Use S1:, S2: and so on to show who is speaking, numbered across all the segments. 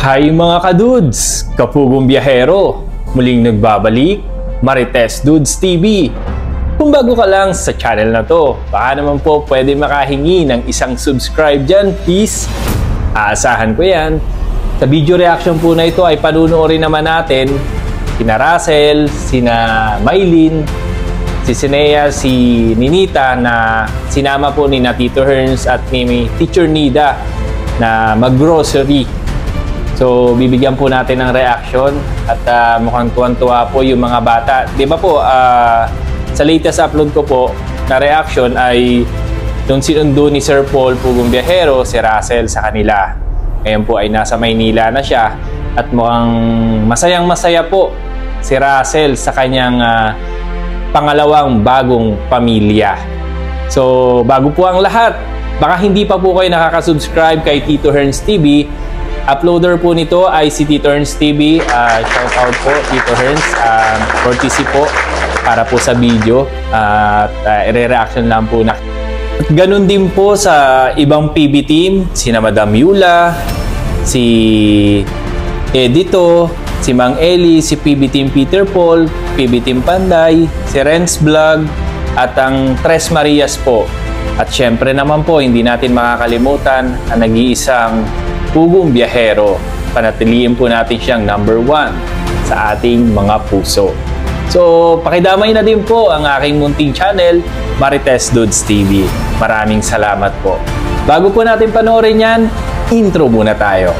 S1: Hi mga kadudes! Kapugong biyahero! Muling nagbabalik, Marites Dudes TV. Kung bago ka lang sa channel na to, baka naman po pwede makahingi ng isang subscribe dyan, please. Aasahan ko yan. Sa video reaction po na ito ay panunuorin naman natin sina Russell, sina Mylene, si Sinea, si Ninita na sinama po ni Tito Herns at ni Teacher Nida na mag-grocery. So, bibigyan po natin ng reaction at mukhang tuwan-tuwa po yung mga bata. Di ba po, sa latest upload ko po na reaction ay yung sinundo ni Sir Paul Pugong Biyahero, si Russell sa kanila. Ngayon po ay nasa Maynila na siya at mukhang masayang-masaya po si Russell sa kanyang pangalawang bagong pamilya. So, bago po ang lahat, baka hindi pa po kayo nakaka-subscribe kay Tito Herns TV. Uploader po nito ay si Tito Herns TV. Shout out po Tito Herns. Courtesy po para po sa video. I-reaction lang po na. At ganun din po sa ibang PB team. Sina Madam Yula, si Edito, si Mang Eli, si PB team Peter Paul, PB team Panday, si Renz Vlog, at ang Tres Marias po. At syempre naman po, hindi natin makakalimutan ang nag-iisang Pugong Biyahero. Panatiliin po natin siyang number 1 sa ating mga puso. So, pakidamay na din po ang aking munting channel, Marites Dudes TV. Maraming salamat po. Bago po natin panoorin yan, intro muna tayo.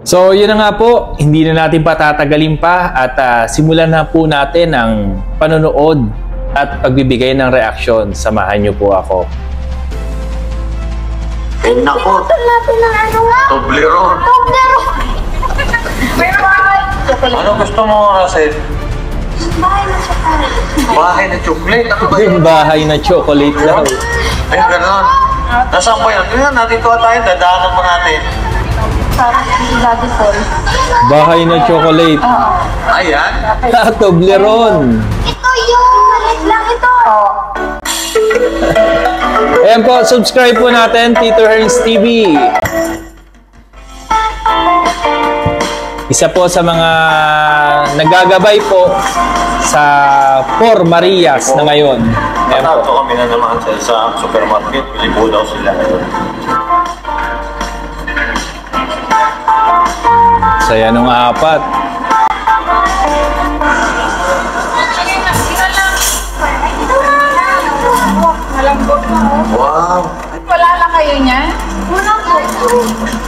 S1: So, yun na nga po, hindi na natin patatagalin pa at simulan na po natin ang panonood at pagbibigay ng reaksyon. Samahan niyo po ako.
S2: Ay, naku! Toblerone! Ano gusto mo, Russell? Bahay na chocolate. Ano ba yun?
S1: Bahay na chocolate daw.
S2: Ay, gano'n. Nasaan ba yan? Tingnan natin ito tayo. Dadaanan pa natin.
S1: Bahay na chocolate.
S2: Ayan.
S1: Toblerone.
S3: Ito yun! Malit lang ito!
S1: Ayan po, subscribe po natin, Tito Herns TV. Isa po sa mga nagagabay po sa Four Marias na ngayon. Ayan po.
S2: Ito kami na naman sa supermarket. Pilipo daw sila ngayon.
S1: Saya nung apat.
S2: Wow!
S3: Wala lang kayo niyan? Wala po.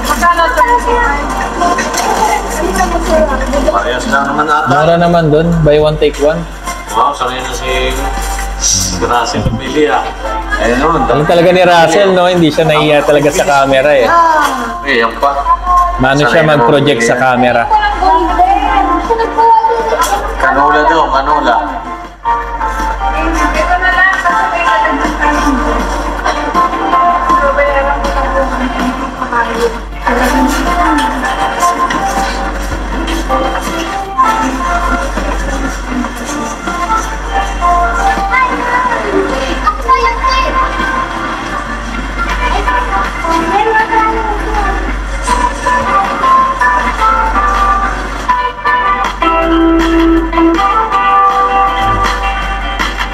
S3: Magkano ito?
S2: Parehas lang naman ata.
S1: Mara naman doon, buy one take one.
S2: Wow, sanay na si Russell pili ah. Ayun naman.
S1: Alam talaga ni Russell, no? Hindi siya nahiya talaga sa camera eh.
S2: Eh, yan pa.
S1: Mano siya mag-project sa camera.
S2: Canola daw, canola.
S3: Ito na lang. Kasi may nadagdagan. Babayaran ko na po ang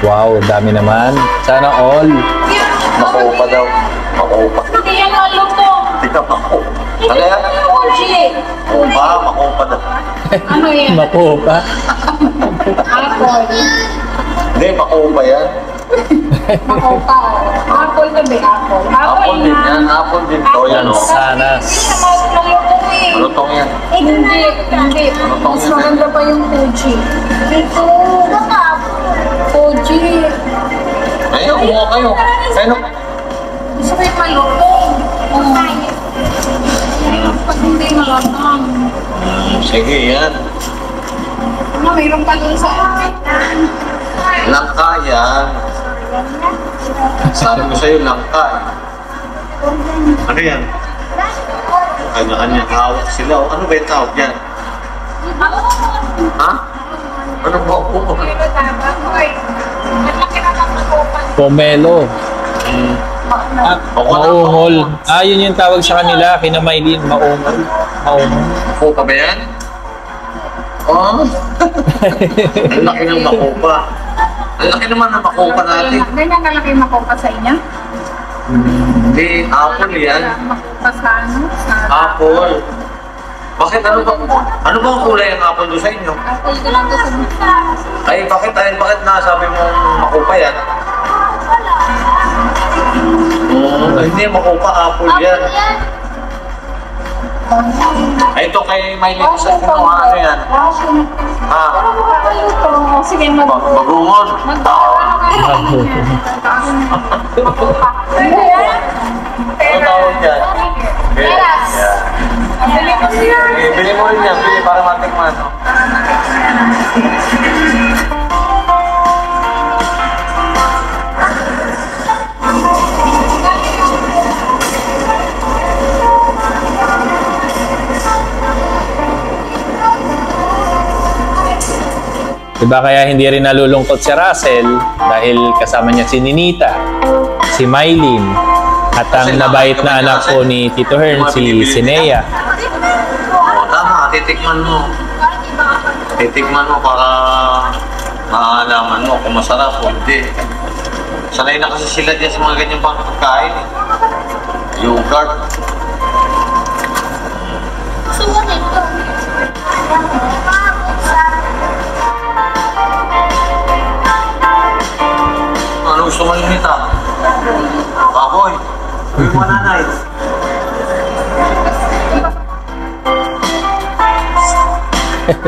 S1: Wow, dami naman. Sana all.
S2: Makupa daw. Makupa.
S3: Hindi yan maluto.
S2: Tika, mako. Ano yan?
S3: Uji.
S2: Makupa, makupa daw.
S3: Ano yan?
S1: Makupa.
S3: Apple.
S2: Hindi, makupa yan.
S3: Makopa. Apple na ba? Apple.
S2: Apple din yan, apple din to. Yan o.
S1: Sanas.
S3: Malutong eh.
S2: Malutong yan.
S3: Hindi. Hindi. Mas maganda pa yung Fuji. Ito. Fuji.
S2: Ayun, kumuha kayo. Ayun.
S3: Gusto ko yung malutong. Pag hindi malutong.
S2: Sige, yan.
S3: Ano, mayroon pa dun sa
S2: Langka yan. Sabi ko sa'yo, langka. Ano yan? Kanya-kanya hawak sila. Ano ba yung tawag yan? Ha? Ano ba po?
S1: Pomelo. Maungol. Yun yung tawag sa kanila, kina Maylin, maungol. Maungol.
S2: Makupa ba yan? Oh. Ang laki ng makupa. Ang laki naman ng makupa natin.
S3: Ganyan kalaki makupa sa inyo?
S2: Hindi, apple yan.
S3: Makupa sa ano? Sa
S2: Apple. Bakit ano bang kulay ang apple doon sa inyo?
S3: apple ko lang doon sa
S2: Ay, bakit nasabi mong makupa yan? Hindi, makupa, apple yan. Ay, ito kay Maylin sa kinuha, ano yan? Ha?
S3: Sige,
S2: Bagungon. Ano tawag yan?
S3: Peras. Bili ko siya.
S2: Bili mo rin yan, bili para matikman. No?
S1: Diba kaya hindi rin nalulungkot si Russell dahil kasama niya si Ninita, si Maylin, at ang nabait na anak po ni Tito Hern, si Sinea.
S2: Tama, titikman mo. Titikman mo para maalaman mo kung masarap o hindi. Sanay na kasi sila dyan sa mga ganyang pagkain. Yogurt. Ano gusto mo Ninita? Baboy. Uy, mananay.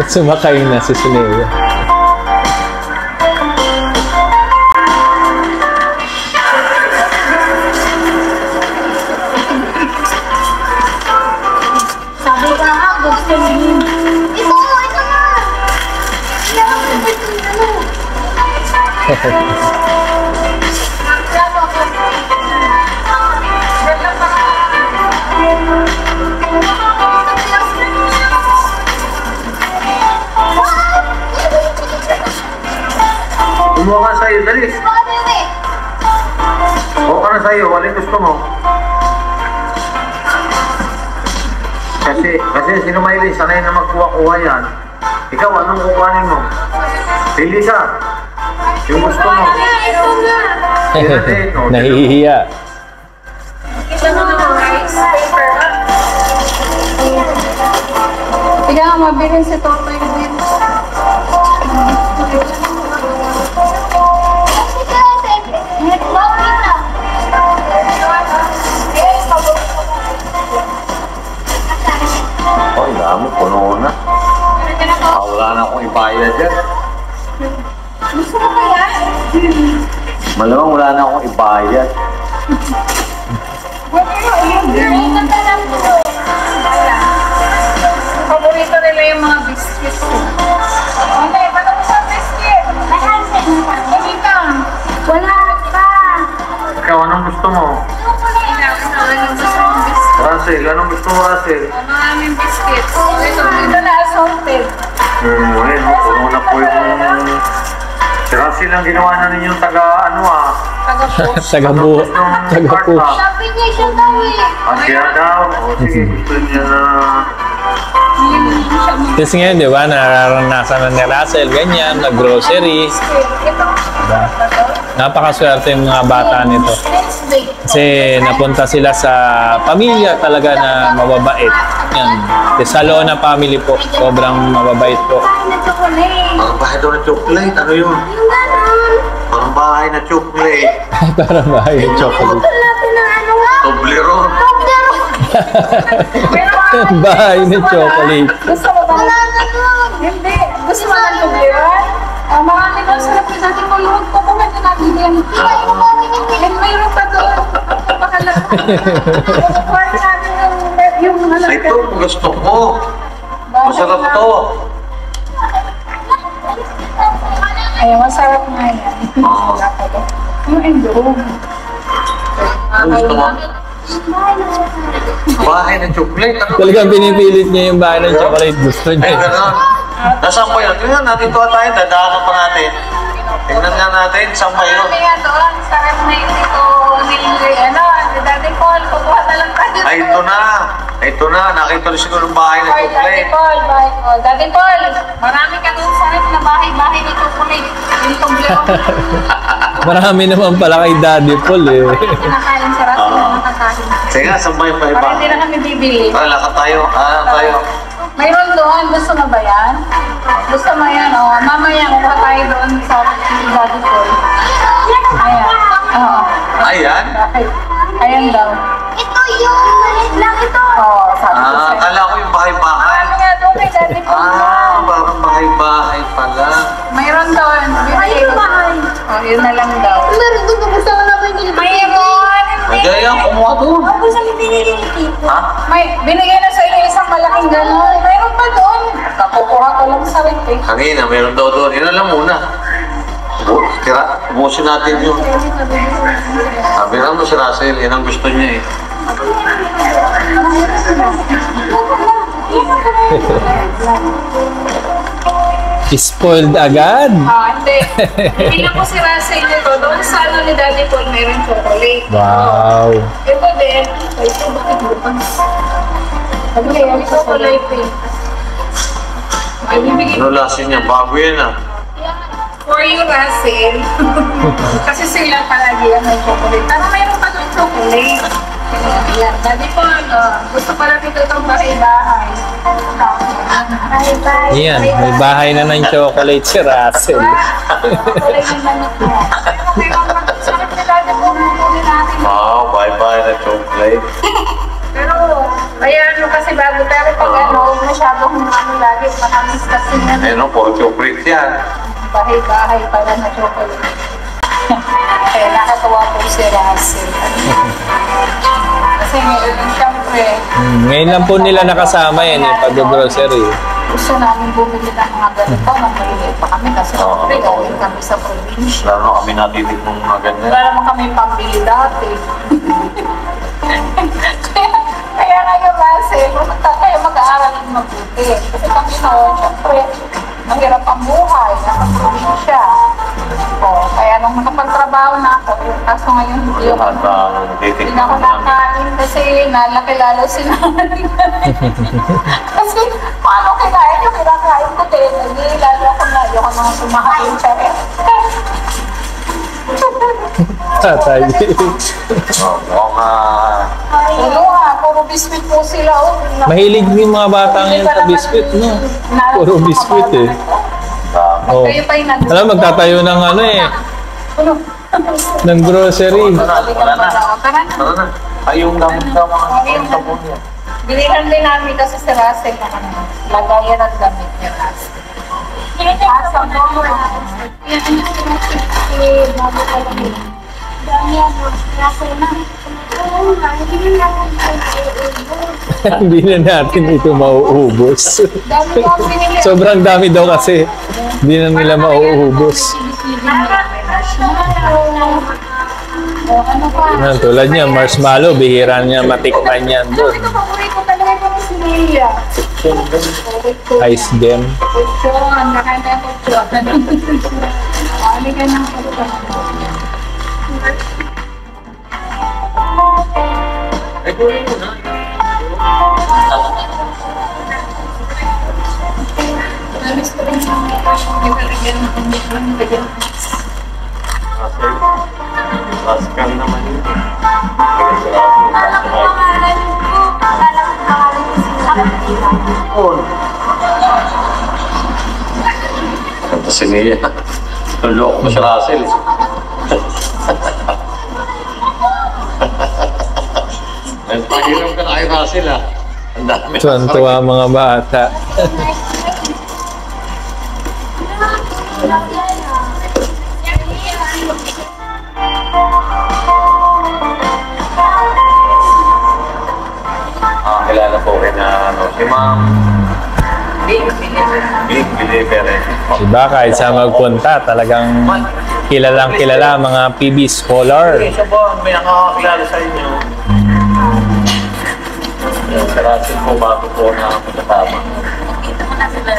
S1: Sumakay na si Sinea.
S3: Sabi ko nga, gusto niyo. Ito na.
S2: Kumuha ka sa'yo, dali. O ka na sa'yo, walang gusto mo. Kasi sino Maylin, sanay na magkuha-kuha yan. Ikaw, anong kukuhanin mo? Pili ka. Yung gusto mo.
S1: Nahihiya.
S3: Ito na rice paper. Tiga nga, mabilis ito.
S2: Oh, dami, puno na. Wala na akong ibayad dyan.
S3: Gusto mo kaya?
S2: Malamang wala na akong ibayad.
S3: Paborito nila yung mga biscuits. Hindi, paano mo sa biscuit? Hindi ka. Wala pa.
S2: Ikaw, anong gusto mo? Russell, anong gusto mo, Russell?
S3: Maraming biscuits. Ito na assorted.
S2: Ayun, puno na po yung... Si Russell ang ginawa na ninyong
S3: Taga-post.
S1: Taga-po.
S3: Shopping niya siya daw eh.
S2: Asya daw. O sige, gusto niya na...
S1: Kasi ngayon, di ba, nararanasan na ni Russell, ganyan, nag-grocery.
S3: Ito.
S1: Napakaswerte yung mga bata nito. Kasi napunta sila sa pamilya talaga na mababait. Yan. The Salona family po. Sobrang mababait po.
S2: Parang bahay daw na chocolate. Ano yun?
S3: Yung ganon.
S2: Parang bahay na chocolate.
S1: Para bahay yung chocolate.
S3: Ito natin ng ano nga.
S2: Toblerone.
S1: Bahay ng chocolate.
S3: Gusto mo ba? Wala na nun. Hindi. Gusto mo ng Toblerone? Marami daw sarap yung dating kulungan ko kung ito natin yan. And mayroon pa doon. Bakalala. Kukuha natin yung ano.
S2: Ito, gusto ko. Masarap to.
S3: Ay, masarap nga yan. Yung endong.
S2: Ano gusto mo? Bahay ng chocolate. Ano?
S1: Talagang pinipilit niya yung bahay ng chocolate. Gusto
S2: Ay,
S1: niya.
S2: gano'n. Nasaan ba yun? Tingnan natin tuwa tayo. Dadaanan pa natin. Tingnan nga natin. Saan ba yun?
S3: Marami nga doon. Sarap na yun dito. Ni Daddy Paul. Kukuha na lang tayo.
S2: Ay, ito na. Ito na. Nakita na siguro ng bahay ng
S3: Daddy
S2: chocolate.
S3: Paul. Daddy Paul. Marami ka doon sarap na bahay-bahay na chocolate. Yung tubleon.
S1: Marami naman pala kay Daddy Paul eh.
S3: Kinakain sa raso na nakakain.
S2: Sige nga, saan ba yung
S3: Para
S2: bahay?
S3: hindi na kami bibili.
S2: Lakad tayo. Tayo.
S3: Mayroon doon. Gusto mo ba yan? Gusto mo yan, oh. Mamaya, kukuha tayo doon sa Daddy Paul. Ayan. Oo.
S2: Ayan.
S3: Bakit? Ayan daw.
S4: Ito yung maliit lang ito.
S3: Oo, sabi ko sa'yo.
S2: Akala ko yung bahay-bahay.
S3: Marami nga doon kay Daddy Paul.
S2: Parang bahay-bahay pala.
S3: Mayroon doon.
S4: Ayun bahay.
S3: Oh, yun na lang daw.
S4: Meron doon kung gusto mo naman yung
S3: Mayroon!
S2: Ay, kaya kumuha doon.
S4: Ako sa binili ni Tito.
S2: Ha?
S3: Binigay na sa inyo isang malaking gano'n. Mayroon pa doon. Kakukuha ko lang sa rep eh.
S2: Kanina, meron daw doon. Yun na lang muna. Ubusin natin yun. Sabi lang mo si Russell, yan ang gusto niya eh.
S1: Spoiled agad.
S3: Hindi. Hindi lang ko si Russell nito. Doon sa ano ni Daddy Paul, mayroon chocolate.
S1: Wow.
S3: Ito din. Ito, bakit lupang? Okay, ang chocolate eh. Ay, bibigyan
S2: Ano lasin niya? Bago yan ah.
S3: for you, Russell. Kasi sila palagi yan may chocolate. Pero mayroon pa doon chocolate. Ayan. Daddy Paul, gusto pala dito itong bahay-bahay. Bahay-bahay.
S1: Yan, may bahay na ng chocolate si Russell.
S3: Kulay ng manok mo. Sarap ni Daddy Paul, kunin natin.
S2: Wow, bye-bye na chocolate.
S3: Pero, ayan, kasi bago. Pero pag ano, masyadong ano lagi, matamis kasi yan.
S2: Eh no, puro chocolate yan.
S3: Bahay-bahay pala na chocolate. Kaya nakatuwa po si Russell. Kasi siyempre,
S1: Ngayon lang po nila nakasama yan yung pag-grocery.
S3: gusto namin bumili ng mga ganito nang maliliit pa kami kasi siyempre galing kami sa probinsya.
S2: Lalo kami natitig ng mga ganyan.
S3: Wala naman kami pambili dati. kaya ngayon Russell, kaya mag-aaral ng mabuti. Kasi kami noon, siyempre, mahirap ang buhay, nasa probinsya. Kaya nung nakapagtrabaho na ako, kaso ngayon hindi ako.
S2: Titig
S3: Hindi na ako nakain kasi nalaki lalo si nanay. Kasi paano kinain yung kinakain ko din? Hindi lalo ako na ayoko nang sumahain siya rin.
S1: Tatay.
S3: Ano puro biscuit po sila.
S1: Mahilig yung mga bata ngayon sa biscuit, no? Puro biscuit eh. Oh.
S3: Kayo pa yung nandun.
S1: Alam, magtatayo ng ano eh,
S3: Ano?
S1: ng grocery.
S2: Wala na. Tara na. Ay, yung gamit ka mga sabon niya.
S3: Bilihan din namin kasi si Russell na ano, lagayan ng damit ni Russell. Asa mo?
S4: Bago ka lang yun. Dami ako. Kaso na. Oo nga, hindi na natin
S1: Hindi na natin ito mauubos.
S3: Dami mo ang binili.
S1: Sobrang dami daw kasi. Hindi na nila mauubos.
S3: O ano pa?
S1: Yan, tulad niya, marshmallow, bihira niya matikman yan doon.
S3: Ito paborito talaga ko ni Sinelia.
S1: Ice gem.
S3: Pucho, ang nakain na pucho. Ano ka ng pucho?
S2: Ay, kunin mo na.
S3: Namiss ko rin yung nilagyan ng lagyan.
S2: Rascal naman yun.
S4: Alam ko pangalan ko. Alam ko pangalan ko sila.
S2: Kanta si Nia. Loko mo si Russell. Nagpahiram ka na kay Russell ah. Ang dami.
S1: Tuwan-tuwa mga bata.
S2: Kilala po rin na si Ma'am. Big believer eh.
S1: Diba, kahit sa magpunta, talagang kilalang kilala mga PB scholar.
S2: Isa po, may nakakakilala sa inyo. Si Russell po, bago po na matatama.
S3: Kita mo na sila.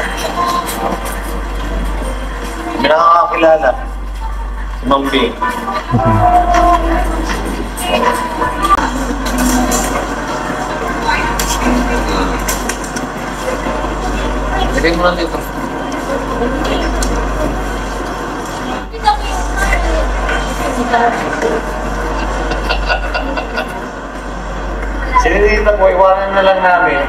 S2: May nakakakilala. Si Ma'am Bing. Lagay mo lang dito. Sinilita po, iwanan na lang namin.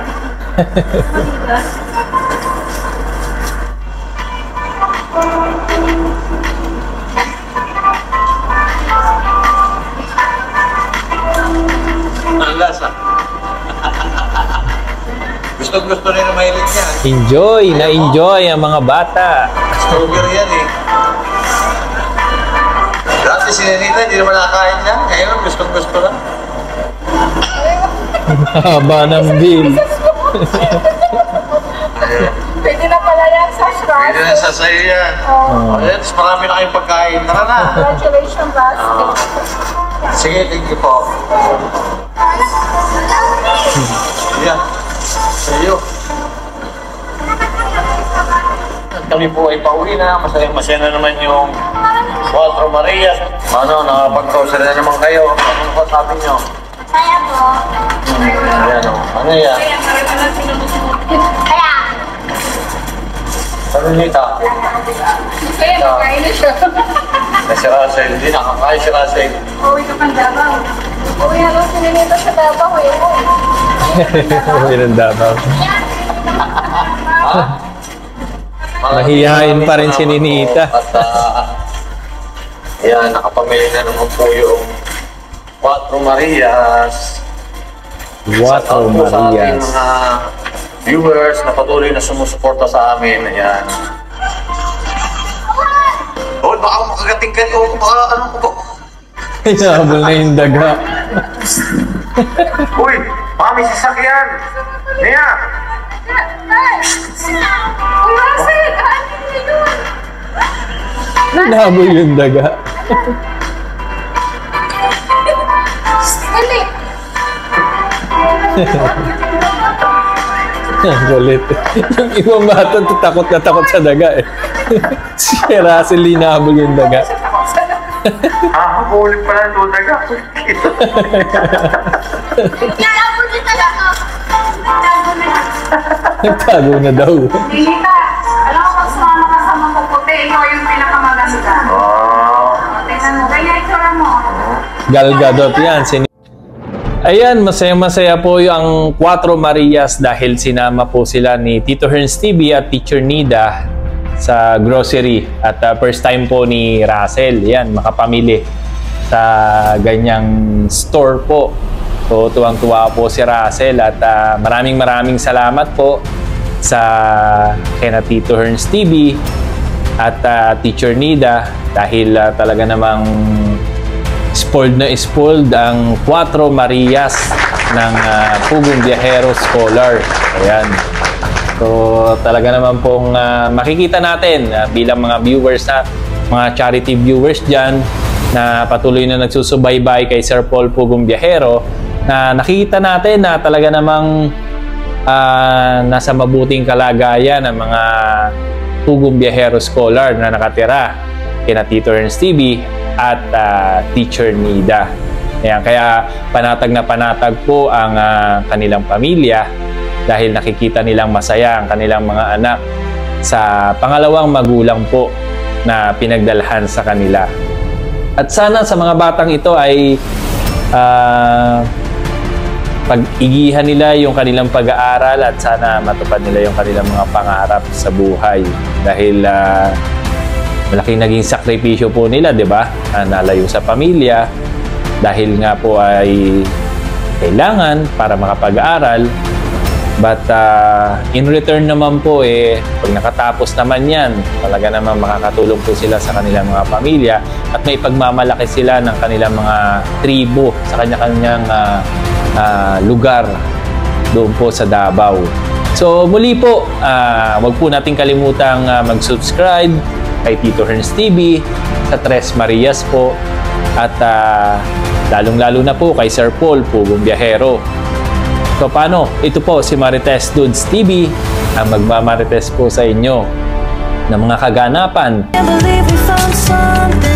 S2: Ang lasa. Gusto rin na mahilig yan.
S1: Enjoy, na-enjoy ang mga bata.
S2: Strawberry yan eh. Dati si Nenita, hindi naman nakakain yan. Ngayon, gusto lang.
S1: Haba ng bill.
S3: Pwede na pala yan sa Russ.
S2: Pwede na sa sayo yan. Ayan, tapos marami na kayong pagkain. Tara na.
S3: Congratulations, Russ.
S2: Sige, thank you po. Yan. Sa'yo. Kami po ay pauwi na. Masaya na naman yung Cuatro Marias. Ano, nakapag-grocery na naman kayo. Ano po sabi nyo?
S4: Saya po.
S2: Ayan o. Ano yan?
S4: Kaya,
S2: Ano nita?
S3: Kaya magkain na siya.
S2: Na si Russell. Hindi nakakain si Russell.
S3: Uwi ka pang Davao. Uwi na lang sininita sa Davao eh.
S1: Meron dapat.
S2: Ha?
S1: Mahihain pa rin si Ninita.
S2: At ayan, nakapamili na naman po yung Cuatro Marias.
S1: Cuatro
S2: Shoutout po sa ating
S1: Marias.
S2: mga viewers na patuloy na sumusuporta sa amin. Ayan. Oh, baka makagating ka ito. Baka ano ko ba?
S1: Hinabol na yung daga.
S2: Uy, mami, sasakyan! Nia!
S3: Uy, Russell! Ano yun?
S1: Hinabol yung daga.
S3: Dali!
S1: Ang galit. Yung ibang bata takot na takot sa daga eh. Si Russell hinabol yung daga.
S2: Huli pa lang doon daga.
S4: nalapo din talaga. Nalapo na.
S1: Nagtago na daw.
S3: Ninita, alam mo kung sumama ka sa mga puti, ikaw yung pinakamaganda. Tingnan mo, kaya itsura mo.
S1: Gal Gadot yan. Ayan, masaya-masaya po yung Cuatro Marias dahil sinama po sila ni Tito Herns TV at Teacher Nida sa grocery. At first time po ni Russell, yan, makapamili sa ganyang store po. So, tuwang-tuwa po si Russell at maraming salamat po sa kina Tito Herns TV at Teacher Nida dahil talaga namang spoiled ang Cuatro Marias ng Pugong Biyahero Scholar. Ayan. So, talaga naman pong makikita natin bilang mga viewers na, mga charity viewers dyan na patuloy na nagsusubaybay kay Sir Paul Pugong Biyahero na nakikita natin na talaga namang nasa mabuting kalagayan ang mga Pugong Biyahero Scholar na nakatira kina Tito Herns TV at Teacher Nida. Ayan, kaya panatag na panatag po ang kanilang pamilya dahil nakikita nilang masaya ang kanilang mga anak sa pangalawang magulang po na pinagdalhan sa kanila. At sana sa mga batang ito ay pag-igihan nila yung kanilang pag-aaral at sana matupad nila yung kanilang mga pangarap sa buhay dahil malaking naging sakripisyo po nila, di ba? Nalayo sa pamilya dahil nga po ay kailangan para makapag-aaral. But in return naman po pag nakatapos naman yan, talaga naman makakatulong po sila sa kanilang mga pamilya at may pagmamalaki sila ng kanilang mga tribo sa kanya-kanyang lugar doon po sa Davao. So muli po, wag po natin kalimutang mag-subscribe kay Tito Herns TV, sa Tres Marias po, at lalong-lalo na po kay Sir Paul Pugong Biyahero. So paano? Ito po si Marites Dudes TV ang magmamarites po sa inyo ng mga kaganapan.
S5: Can't believe we found something